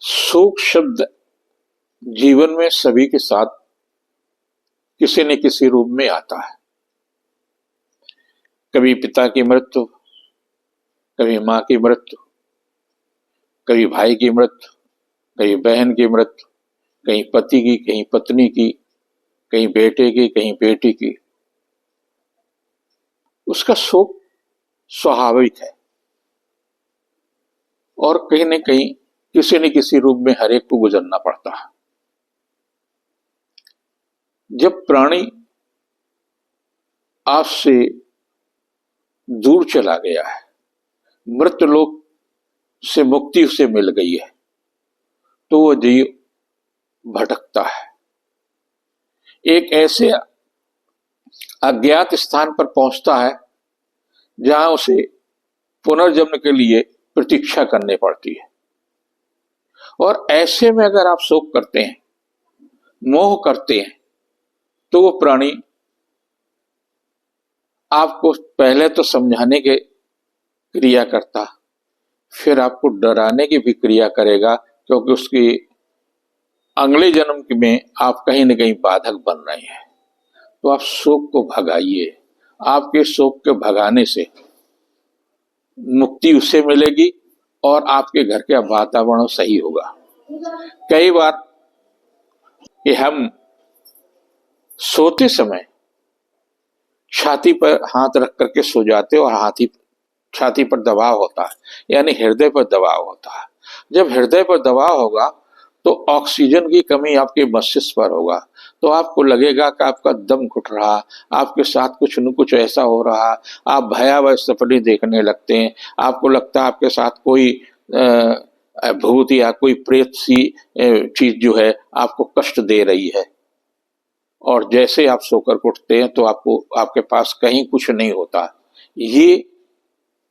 शोक शब्द जीवन में सभी के साथ किसी न किसी रूप में आता है। कभी पिता की मृत्यु, कभी मां की मृत्यु, कभी भाई की मृत्यु, कहीं बहन की मृत्यु, कहीं पति की, कहीं पत्नी की, कहीं बेटे की, कहीं बेटी की। उसका शोक स्वाभाविक है और कहीं न कहीं किसी न किसी रूप में हर एक को गुजरना पड़ता है। जब प्राणी आपसे दूर चला गया है, मृत्यलोक से मुक्ति उसे मिल गई है, तो वह जीव भटकता है। एक ऐसे अज्ञात स्थान पर पहुंचता है जहां उसे पुनर्जन्म के लिए प्रतीक्षा करनी पड़ती है। और ऐसे में अगर आप शोक करते हैं, मोह करते हैं, तो वो प्राणी आपको पहले तो समझाने के क्रिया करता, फिर आपको डराने की भी क्रिया करेगा, क्योंकि उसकी अगले जन्म में आप कहीं न कहीं बाधक बन रहे हैं। तो आप शोक को भगाइए। आपके शोक के भगाने से मुक्ति उसे मिलेगी और आपके घर का वातावरण सही होगा। कई बार कि हम सोते समय छाती पर हाथ रख करके सो जाते और छाती पर दबाव होता है, यानी हृदय पर दबाव होता है। जब हृदय पर दबाव होगा तो ऑक्सीजन की कमी आपके मस्तिष्क पर होगा, तो आपको लगेगा कि आपका दम घुट रहा, आपके साथ कुछ न कुछ ऐसा हो रहा, आप भयावह सपने देखने लगते हैं। आपको लगता है आपके साथ कोई भूत या कोई प्रेत सी चीज जो है आपको कष्ट दे रही है। और जैसे आप सोकर उठते हैं तो आपको आपके पास कहीं कुछ नहीं होता। ये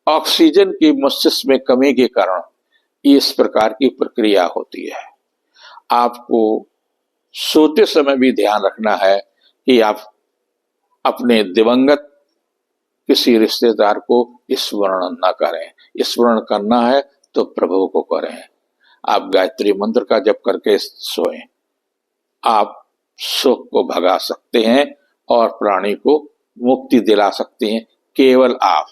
ऑक्सीजन की मस्तिष्क में कमी के कारण इस प्रकार की प्रक्रिया होती है। आपको सोते समय भी ध्यान रखना है कि आप अपने दिवंगत किसी रिश्तेदार को स्मरण न करें। स्मरण करना है तो प्रभु को करें। आप गायत्री मंत्र का जप करके सोएं। आप शोक को भगा सकते हैं और प्राणी को मुक्ति दिला सकते हैं, केवल आप।